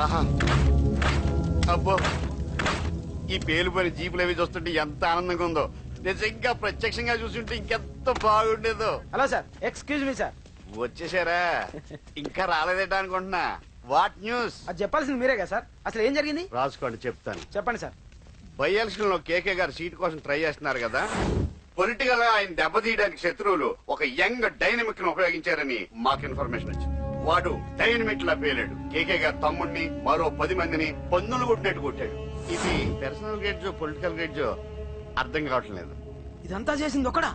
ఆహా అబ్బో ఈ పేలుపోయిన జీపులు అవి చూస్తుంటే ఎంత ఆనందంగా ఉందో. నిజంగా ప్రత్యక్షంగా చూస్తుంటే ఇంకెంత బాగుండేదో. Hello sir, excuse me sir. వచ్చేసారా? ఇంకా రాలేదేటా అనుకుంటున్నా. What news? అది చెప్పాల్సింది మీరే కదా సార్. అసలు ఏం జరిగింది రాసుకోండి, చెప్తాను. చెప్పండి సార్. బై ఎలక్షన్ లో కేకే గారు సీట్ కోసం ట్రై చేస్తున్నారు కదా. పొలిటికల్ గా ఆయన దెబ్బతీయడానికి శత్రువులు ఒక యంగ్ డైనమిక్ ను ఉపయోగించారని మాకు ఇన్ఫర్మేషన్ వచ్చింది. వాడు డైనమిక్ లా పేలాడు. కేకే గారు తమ్ముడిని మరో 10 మందిని పన్నులు కొట్టినట్టు కొట్టాడు. ఇది పర్సనల్ గ్రేడ్జో పొలిటికల్ గ్రేడ్జో అర్థం కావట్లేదు. ఇదంతా చేసింది ఒకడా?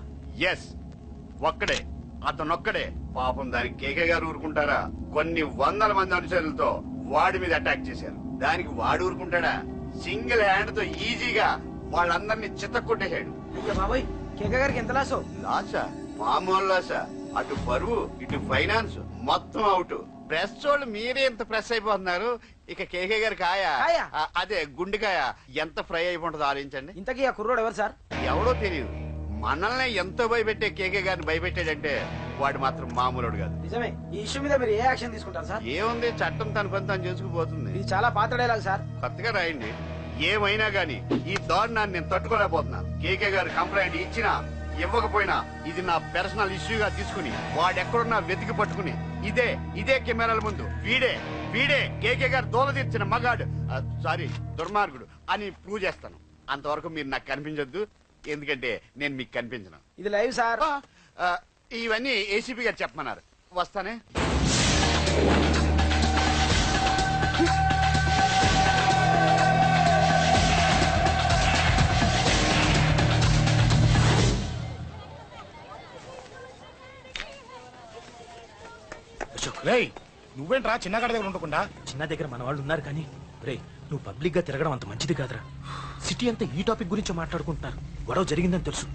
ఎస్, ఒక్కడే, అతనొక్కడే. పాపం దానికి కేకే గారు ఊరుకుంటారా? కొన్ని వందల మంది అనుచరులతో వాడి మీద అటాక్ చేశారు. దానికి వాడు ఊరుకుంటాడా? సింగిల్ హ్యాండ్ తో ఈజీగా వాళ్ళందరినీ చిత్తకొట్టేశాడు. అయ్యో బాబాయ్, కేకే గారికి ఎంత లాసో? లాసా? మామూలు లాసా? అటు పరువు ఇటు ఫైనాన్స్ మొత్తం అవుట్. ప్రెస్ వాళ్ళు మీరే ఎంత ప్రెస్ అయిపోతున్నారు. ఇక కేకే గారికి అదే గుండెకాయ ఎంత ఫ్రై అయిపోతుందో ఆలోచించండి. ఇంతకీ ఆ కుర్రోడు ఎవరు సార్? ఎవడో తెలియదు. మనల్ని ఎంతో భయపెట్టే కేకే గారిని భయపెట్టాడంటే వాడు మాత్రం మామూలుడు కాదు. నిజమే. ఈ ఇష్యూ మీద మీరు ఏ యాక్షన్ తీసుకుంటారు సార్? ఏముంది, చట్టం తన పని తాను చేసుకుపోతుంది. ఇది చాలా పాత డైలాగ్ సార్. కొత్తగా రాయండి. ఏమైనా గాని ఈ దారుణాన్ని నేను తట్టుకోలేకపోతున్నా. కేకే గారు కంప్లైంట్ ఇచ్చినా ఇవ్వకపోయినా ఇది నా పర్సనల్ ఇష్యూగా తీసుకుని వాడెక్కడున్నా వెతికి పట్టుకుని ఇదే కెమెరాల ముందు వీడే కేకే గారు దోల తీర్చిన మగాడు, సారీ దుర్మార్గుడు అని ప్రూవ్ చేస్తాను. అంతవరకు మీరు నాకు కనిపించొద్దు, ఎందుకంటే నేను మీకు కనిపించను. ఇది లైవ్ సార్. ఇవన్నీ ఏసీపీ గారు చెప్పమన్నారు. వస్తానే. నువ్వేంట్రా చిన్నగాడి దగ్గర ఉండకుండా? చిన్న దగ్గర మన వాళ్ళు ఉన్నారు కానీ రే, నువ్వు పబ్లిక్ గా తిరగడం అంత మంచిది కాదురా. సిటీ అంతా ఈ టాపిక్ గురించి మాట్లాడుకుంటున్నారు. గొడవ జరిగిందని తెలుసు,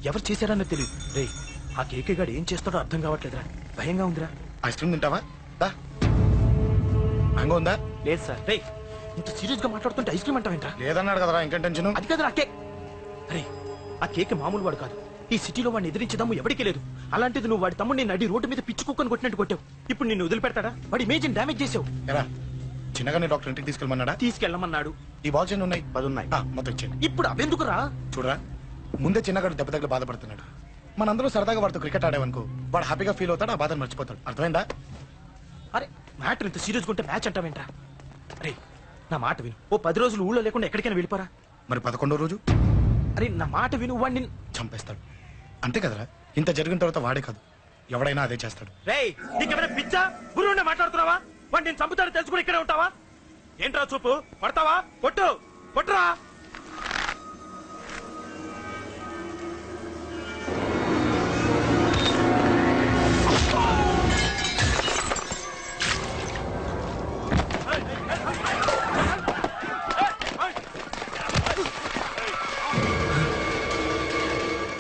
ఎవరు చేశారన్నది తెలియదు. రే, ఆ కేకే గాడు ఏం చేస్తాడో అర్థం కావట్లేదురా, భయంగా ఉందిరా. ఐస్ క్రీమ్ తింటావా? మ్యాంగో ఉందా? లేదు సార్. రే, ఇంత సీరియస్ గా మాట్లాడుతుంటే ఐస్ క్రీమ్ అంటావేంట్రా? లేదన్నాడు కదరా, ఇంకా టెన్షన్. అది కదరా కేక్. అరే, ఆ కేక్ మామూలు వాడు కాదు. ఈ సిటీలో వాడిని ఎదిరించదమ్ము ఎవరికీ లేదు. అలాంటిది నువ్వు వాడి తమ్ముడిని నడి రోడ్డు మీద పిచ్చి కుక్కని కొట్టినట్టు కొట్టావు. ఇప్పుడు నిన్ను వదిలిపెడతాడా? వాడి ఇమేజ్ డ్యామేజ్ చేసావు. ఎలా చిన్నగానే డాక్టర్ ఇంటికి తీసుకెళ్ళమన్నాడా? తీసుకెళ్ళమన్నాడు. ఈ బాల్స్ ఎన్ని ఉన్నాయి? 10 ఉన్నాయి. మొత్తం ఇచ్చేయండి. ఇప్పుడు అవెందుకురా? చూడరా, ముందే చిన్నగాడు దెబ్బ తగిలి బాధపడుతున్నాడు. మనందరూ సరదాగా వాడితో క్రికెట్ ఆడామనుకో, వాడు హ్యాపీగా ఫీల్ అవుతాడు, ఆ బాధను మర్చిపోతాడు. అర్థమైందా? అరే, మ్యాటర్ ఇంత సీరియస్ ఉంటే మ్యాచ్ అంటావేంట్రా? అరే, నా మాట విను. ఓ 10 రోజులు ఊళ్ళో లేకుండా ఎక్కడికైనా వెళ్ళిపోరా. మరి 11వ రోజు? అరే, నా మాట విను. వాడిని చంపేస్తాడు. అంతే కదరా? ఇంత జరిగిన తర్వాత వాడే కాదు, ఎవడైనా అదే చేస్తాడు. రేయ్, నీకేమైనా పిచ్చా? గురువునే మాట్లాడుతున్నావా? వాడు నేను చంపుతాడు తెలుసుకుని ఇక్కడే ఉంటావా? ఏంట్రా చూపు? పడతావా? కొట్టురా.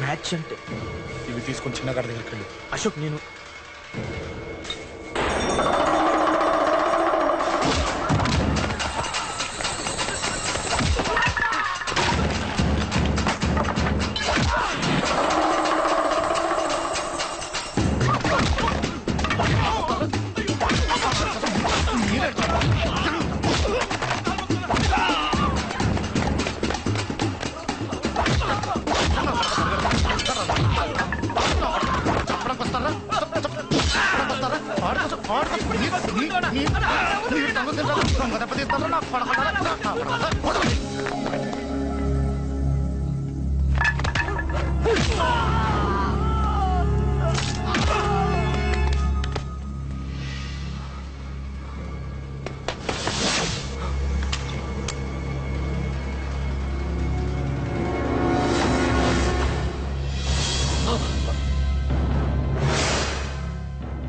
మ్యాచ్ అంటే ఇవి తీసుకొని చిన్నగాడి దగ్గరికి వెళ్ళు. అశోక్, నేను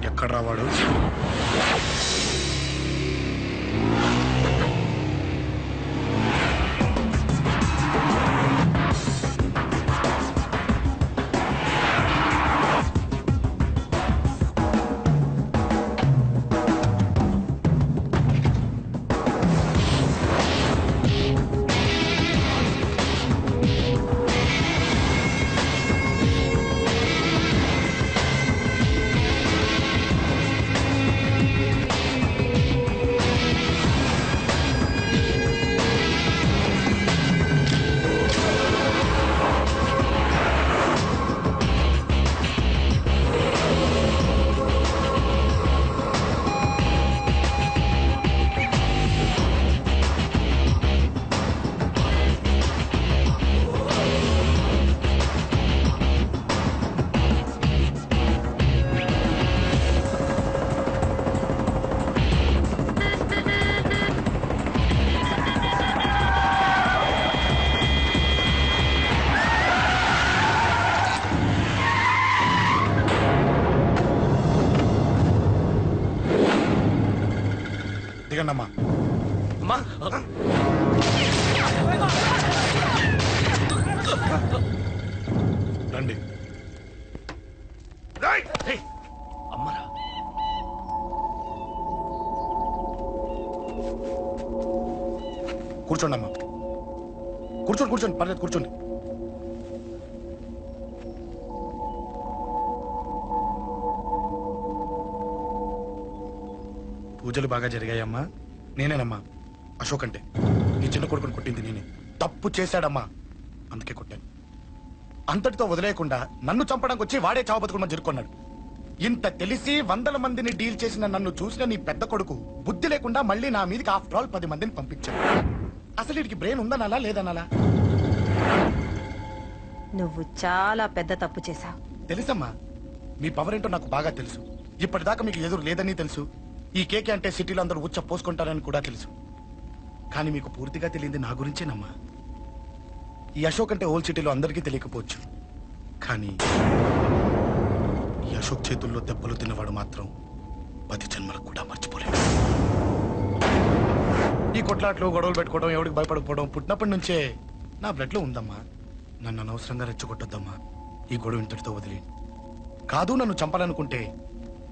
ఎక్కడ రావాడు? దిగండి అమ్మా. అమ్మా రండి. అమ్మరా కూర్చోండి అమ్మా. కూర్చోండి పర్లేదు కూర్చోండి. పూజలు బాగా జరిగాయమ్మా. నేనేనమ్మా అశోక్ అంటే. నీ చిన్న కొడుకుని కొట్టింది నేనే. తప్పు చేశాడమ్మా, అందుకే కొట్టాను. అంతటితో వదిలేయకుండా నన్ను చంపడానికి వచ్చి వాడే చావు బతుకుని జరుపుకున్నాడు. ఇంత తెలిసి 100 మందిని డీల్ చేసిన నన్ను చూసిన నీ పెద్ద కొడుకు బుద్ధి లేకుండా మళ్ళీ నా మీదకి ఆఫ్టర్ ఆల్ 10 మందిని పంపించాడు. అసలు వీడికి బ్రెయిన్ ఉందనాలా లేదనాలా? నువ్వు చాలా పెద్ద తప్పు చేశావు. తెలుసమ్మా, మీ పవర్ ఏంటో నాకు బాగా తెలుసు. ఇప్పటిదాకా మీకు ఎదురు లేదని తెలుసు. ఈ కేకే అంటే సిటీలో అందరూ ఉచ్చ పోసుకుంటారని కూడా తెలుసు. కానీ మీకు పూర్తిగా తెలియంది నా గురించేనమ్మా. ఈ అశోక్ అంటే ఓల్డ్ సిటీలో అందరికీ తెలియకపోవచ్చు, కానీ ఈ అశోక్ చేతుల్లో దెబ్బలు తిన్నవాడు మాత్రం 10 జన్మలకు కూడా మర్చిపోలేడు. ఈ కొట్లాట్లు గొడవలు పెట్టుకోవడం, ఎవరికి భయపడకపోవడం పుట్టినప్పటి నుంచే నా బ్లడ్ లో ఉందమ్మా. నన్ను అనవసరంగా రెచ్చగొట్టొద్దమ్మా. ఈ గొడవ ఇంతటితో వదిలి. కాదు, నన్ను చంపాలనుకుంటే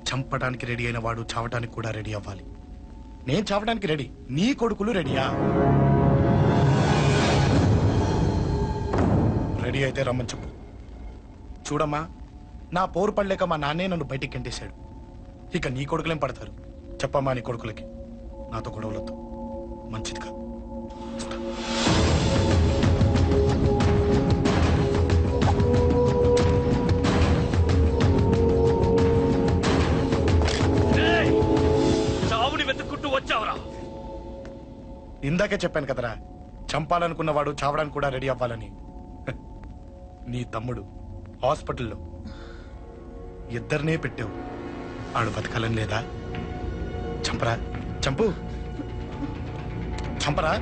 చంపడానికి రెడీ అయిన వాడు చావడానికి కూడా రెడీ అవ్వాలి. నేను చావడానికి రెడీ, నీ కొడుకులు రెడీయా? రెడీ అయితే రమ్మని చెప్పు. చూడమ్మా, నా పోరు పడలేక మా నాన్నే నన్ను బయటికి గెంటేశాడు. ఇక నీ కొడుకులేం పడతారు? చెప్పమ్మా నీ కొడుకులకి నాతో గొడవలొద్దు, మంచిది కాదు. చావుని వెతుక్కుంటూ వచ్చావురా. ఇందాకే చెప్పాను కదరా, చంపాలనుకున్నవాడు చావడానికి కూడా రెడీ అవ్వాలని. నీ తమ్ముడు హాస్పిటల్లో ఇద్దరినే పెట్టావు. ఆడు బతకాలని లేదా? చంపరా, చంపు, చంపరా.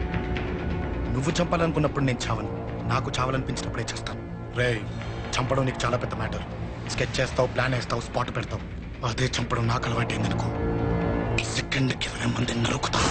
నువ్వు చంపాలనుకున్నప్పుడు నేను చావను, నాకు చావాలనిపించినప్పుడే చేస్తాను. రే, చంపడం నీకు చాలా పెద్ద మ్యాటర్. స్కెచ్ చేస్తావు, ప్లాన్ వేస్తావు, స్పాట్ పెడతావు. అదే చంపడం నాకు అలవాటైందనుకో, సెకండ్కి 20 మందిని నరుకుతా.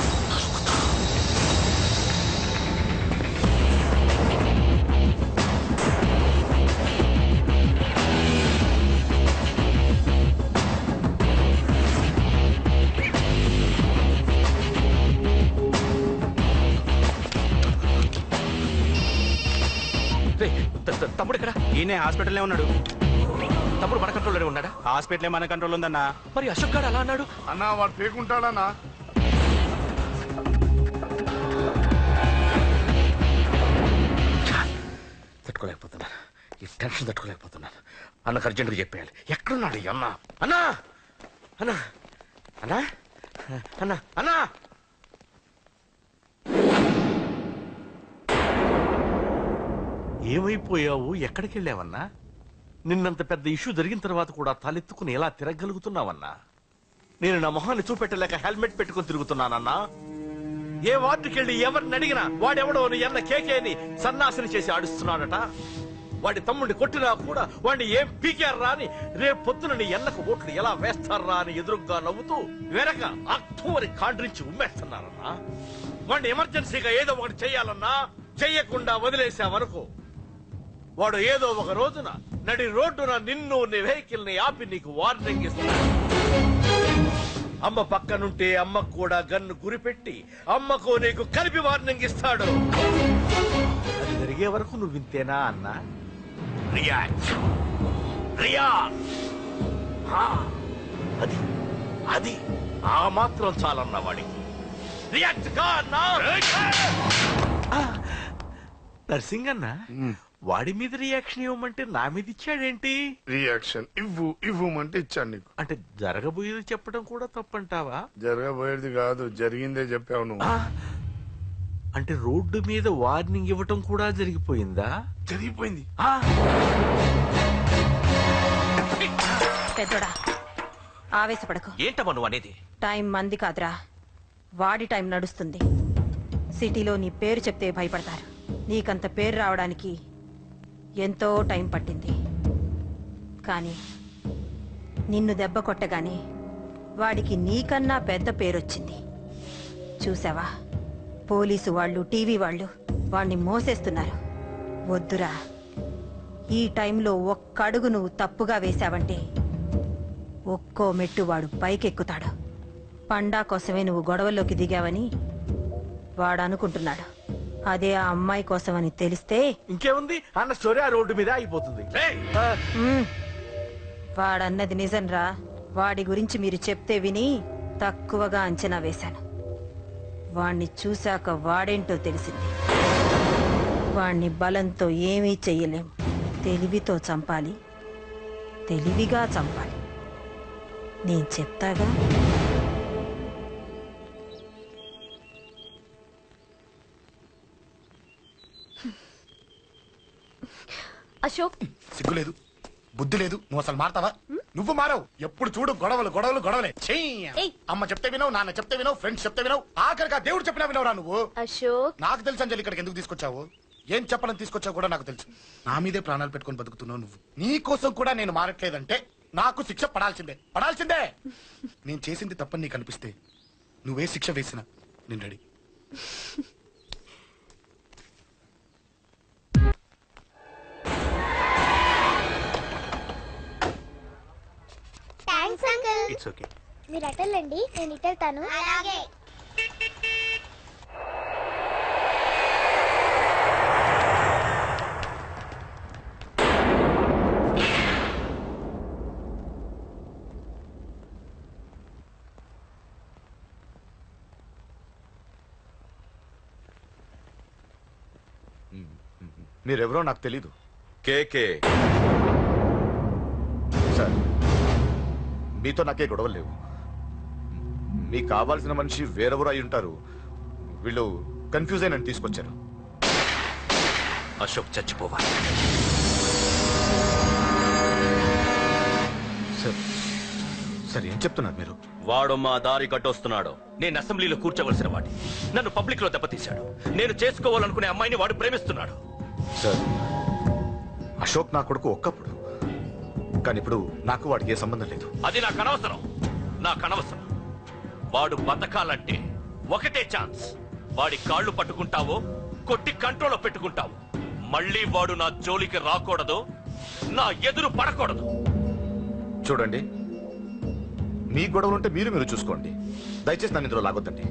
తమ్ముడు ఇక్కడ? ఈయనే హాస్పిటల్లో ఉన్నాడు. తమ్ముడు మన కంట్రోల్లోనే ఉన్నాడా? హాస్పిటల్ మన కంట్రోల్ ఉందన్నా. మరి అశోక్ గారు అలా అన్నాడు. అన్నా వాడు పేకుంటాడన్నా. తట్టుకోలేకపోతున్నాను, ఈ టెన్షన్ తట్టుకోలేకపోతున్నాను. అన్నకు అర్జెంట్గా చెప్పేయాలి. ఎక్కడున్నాడు ఈ అన్న? అన్నా అన్నా అన్నా అన్నా అన్నా ఏమైపోయావు? ఎక్కడికి వెళ్ళావన్నా? నిన్నంత పెద్ద ఇష్యూ జరిగిన తర్వాత కూడా తలెత్తుకుని ఎలా తిరగలుగుతున్నావన్నా? నేను నా మొహాన్ని చూపెట్టలేక హెల్మెట్ పెట్టుకుని తిరుగుతున్నానన్నా. ఏ వార్డుకి వెళ్ళి ఎవరిని అడిగినా వాడెవడో నీ అన్న కేకేని సన్నాసిని చేసి ఆడిస్తున్నాడట. వాడి తమ్ముడిని కొట్టినా కూడా వాడిని ఏం పీకారా అని రేపు పొద్దున నీ అన్నకు ఓట్లు ఎలా వేస్తారా అని ఎదురుగ్గా నవ్వుతూ వెనక అక్టోబర్ కాండ్రించి ఉమ్మేస్తున్నారన్నా. వాడిని ఎమర్జెన్సీగా ఏదో ఒకటి చెయ్యాలన్నా, చెయ్యకుండా వదిలేసావనుకో వాడు ఏదో ఒక రోజున నడి రోడ్డున నిన్ను నీ వెహికల్ ని ఆపి నీకు వార్నింగ్ ఇస్తాడు. అమ్మ పక్కనుంటే అమ్మకు కూడా గన్ను గురిపెట్టి అమ్మకు నీకు కలిపి వార్నింగ్ ఇస్తాడు. అది జరిగే వరకు నువ్వు వింతేనా అన్నా? రియాక్ట్ అది అది ఆ మాత్రం చాలన్నా వాడికి. రియాక్ట్ కా అన్నా. నర్సింగ్ అన్నా, వాడి మీద రియాక్షన్ ఇవ్వమంటే నా మీద ఇచ్చాడేంటి? రియాక్షన్ ఇవ్వమంటే ఇచ్చాను నీకు. అంటే జరగబోయేది చెప్పడం కూడా తప్పంటావా? జరగబోయేది కాదు, జరిగిందే చెప్పావు నువ్వు. అంటే రోడ్డు మీద వార్నింగ్ ఇవ్వటం కూడా జరిగిపోయిందా? జరిగిపోయింది. పెద్దోడా, ఆవేశపడకు. ఏంటమ్మా నువ్వు అనేది? టైం మంది కాదురా, వాడి టైం నడుస్తుంది. సిటీలో నీ పేరు చెప్తే భయపడతారు. నీకంత పేరు రావడానికి ఎంతో టైం పట్టింది. కానీ నిన్ను దెబ్బ కొట్టగానే వాడికి నీకన్నా పెద్ద పేరొచ్చింది. చూసావా? పోలీసు వాళ్ళు, టీవీ వాళ్ళు వాణ్ణి మోసేస్తున్నారు. వద్దురా, ఈ టైంలో ఒక్క అడుగు నువ్వు తప్పుగా వేశావంటే ఒక్కో మెట్టు వాడు పైకెక్కుతాడు. పండా కోసమే నువ్వు గొడవల్లోకి దిగావని వాడు అనుకుంటున్నాడు. అదే ఆ అమ్మాయి కోసమని తెలిస్తే ఇంకేముంది అన్న స్టోరీ ఆ రోడ్డు మీద అయిపోతుంది. వాడన్నది నిజంరా. వాడి గురించి మీరు చెప్తే విని తక్కువగా అంచనా వేశాను. వాణ్ణి చూశాక వాడేంటో తెలిసింది. వాణ్ణి బలంతో ఏమీ చెయ్యలేం. తెలివితో చంపాలి, తెలివిగా చంపాలి. నేను చెప్తాగా. అశోక్, సిగ్గులేదు, బుద్ధి లేదు. నువ్వు అసలు మారతావా? నువ్వు మారవు. ఎప్పుడు చూడు గొడవలు గొడవలు గొడవలే. చెయ్యి. ఏయ్. అమ్మ చెప్తే వినవు, నాన్న చెప్తే వినవు, ఫ్రెండ్స్ చెప్తే వినవు, ఆఖరిగా దేవుడు చెప్పినా వినవురా నువ్వు. అశోక్, నాకు తెలుసు అంజలి ఇక్కడికి ఎందుకు తీసుకొచ్చావు, ఏం చెప్పాలని తీసుకొచ్చావు కూడా నాకు తెలుసు. నా మీదే ప్రాణాలు పెట్టుకొని బతుకుతున్నావు నువ్వు. నీ కోసం కూడా నేను మారట్లేదంటే నాకు శిక్ష పడాల్సిందే, పడాల్సిందే. నేను చేసింది తప్పని నీకు అనిపిస్తే నువ్వే శిక్ష వేసినా నేను ready. Thanks uncle. It's okay. మీరు అటెళ్ళండి, నేను ఇటెళ్తాను. అలాగే. మీరెవరో నాకు తెలీదు. కేకే సార్, మీతో నాకే గొడవలు లేవు. మీకు కావాల్సిన మనిషి వేరెవరో అయి ఉంటారు. వీళ్ళు కన్ఫ్యూజ్ అయిన తీసుకొచ్చారు. అశోక్ చచ్చిపోవాలి. సార్, సార్ ఏం చెప్తున్నారు మీరు? వాడు మా దారి కట్టొస్తున్నాడు. నేను అసెంబ్లీలో కూర్చోవలసిన వాడి నన్ను పబ్లిక్ లో దెబ్బతీశాడు. నేను చేసుకోవాలనుకునే అమ్మాయిని వాడు ప్రేమిస్తున్నాడు. సార్, అశోక్ నా కొడుకు ఒక్కప్పుడు, కానీ ఇప్పుడు నాకు వాడికి ఏ సంబంధం లేదు. అది నాకు అనవసరం, నాకు అనవసరం. వాడు బతకాలంటే ఒకటే ఛాన్స్. వాడి కాళ్ళు పట్టుకుంటావో కొట్టి కంట్రోల్లో పెట్టుకుంటావు. మళ్ళీ వాడు నా జోలికి రాకూడదు, నా ఎదురు పడకూడదు. చూడండి, మీ గొడవలుంటే మీరు చూసుకోండి. దయచేసి నన్ను ఇందులో లాగొద్దండి.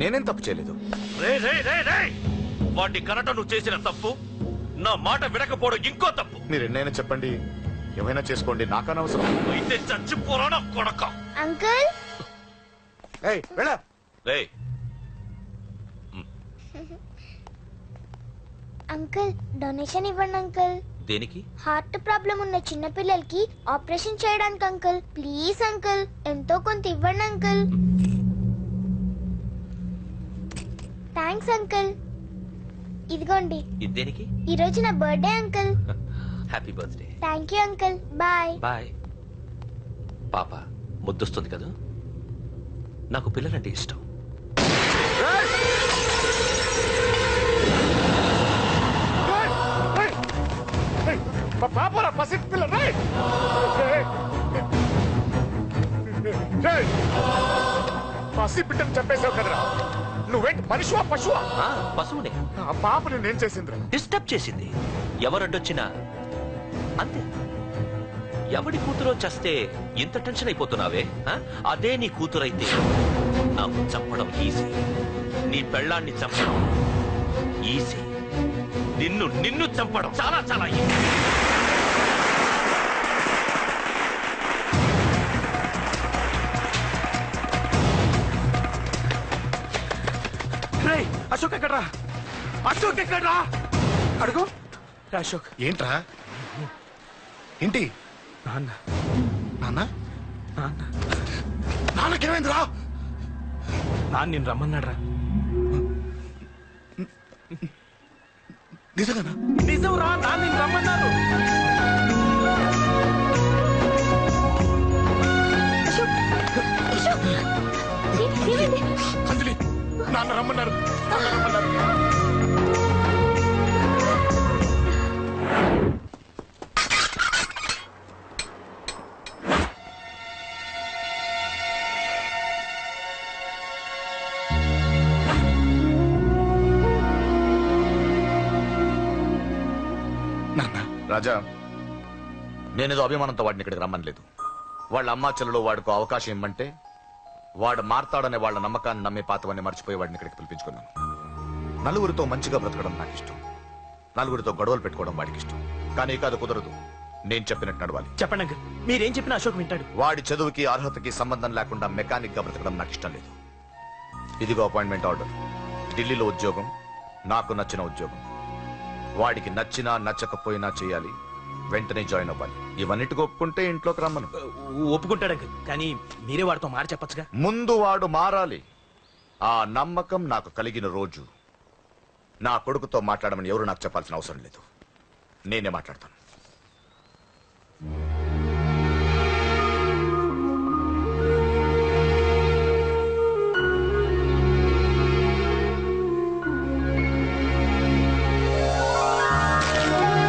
నేనేం తప్పు చేయలేదు. రే రే రే రే, వాడిని కనట నువ్వు చేసిన తప్పు, నా మాట వినకపోవడం ఇంకో తప్పు. మీరు ఎన్నైనా చెప్పండి, ఏమైనా చేసుకోండి, నాకు అనవసరం. అయితే చచ్చిపోరా నా కొడక. అంకుల్, రే అంకుల్ డొనేషన్ ఇవ్వండి అంకుల్. దేనికి? హార్ట్ ప్రాబ్లం ఉన్న చిన్న పిల్లలకి ఆపరేషన్ చేయడానికి అంకుల్. ప్లీజ్ అంకుల్, ఎంతో కొంత ఇవ్వండి అంకుల్. Thanks uncle. ఇదిగోండి. ఇది దేనికి? ఈ రోజు నా birthday uncle. Happy birthday. Thank you uncle. Bye. Bye. పాప ముద్దొస్తుంది కదా, నాకు పిల్లలంటే ఇష్టం. పసి బిడ్డను చంపేశావు కదరా. నువ్వేంటి మనిషివా పశువా? పశువునే. ఆ పాప నేనేం చేసిందిరా? డిస్టర్బ్ చేసింది. ఎవరడ్డొచ్చినా అంతే. ఎవడి కూతురో చస్తే ఇంత టెన్షన్ అయిపోతున్నావే? అదే నీ కూతురైతే నాకు చంపడం ఈజీ. నీ పెళ్ళాన్ని చంపడం ఈజీ. నిన్ను చంపడం చాలా చాలా ఈజీ. అశోక్ ఎక్కడ్రా? అశోక్ ఎక్కడ్రా? అడుగు. అశోక్. ఏంట్రా? ఏంటి? నాన్న. నాన్న? నాన్న. నాన్నకేమైందిరా? నాన్న నిన్ను రమ్మన్నాడ్రా. నిజంగానా? నిజం రా, నాన్న నిన్ను రమ్మన్నారు. అంజలి, నాన్న రమ్మన్నారు. నాన్న రమ్మన్నారు. రాజా, నేనేదో అభిమానంతో వాడిని ఇక్కడికి రమ్మనలేదు. వాళ్ళ అమ్మా చెల్లెలో వాడికి అవకాశం ఇమ్మంటే వాడు మారతాడనే వాళ్ళ నమ్మకాన్ని నమ్మే పాతవన్నీ మర్చిపోయి వాడిని ఇక్కడికి పిలిపించుకున్నాను. నలుగురితో మంచిగా బ్రతకడం నాకు ఇష్టం, నలుగురితో గొడవలు పెట్టుకోవడం వాడికి ఇష్టం. కానీ కాదు, కుదరదు. నేను చెప్పినట్టు నడవాలి. చెప్పండి అంకుల్, మీరేం చెప్పినా అశోక్ వింటాడు. వాడి చదువుకి అర్హతకి సంబంధం లేకుండా మెకానిక్ గా బ్రతకడం నాకు ఇష్టం లేదు. ఇదిగో అపాయింట్మెంట్ ఆర్డర్. ఢిల్లీలో ఉద్యోగం, నాకు నచ్చిన ఉద్యోగం. వాడికి నచ్చినా నచ్చకపోయినా చేయాలి, వెంటనే జాయిన్ అవ్వాలి. ఇవన్నిటికి ఒప్పుకుంటే ఇంట్లోకి రమ్మను. ఒప్పుకుంటాడు అంకుల్, కానీ మీరే వాడితో మాట చెప్పచ్చుగా. ముందు వాడు మారాలి. ఆ నమ్మకం నాకు కలిగిన రోజు నా కొడుకుతో మాట్లాడమని ఎవరు నాకు చెప్పాల్సిన అవసరం లేదు. నేనే మాట్లాడతాను.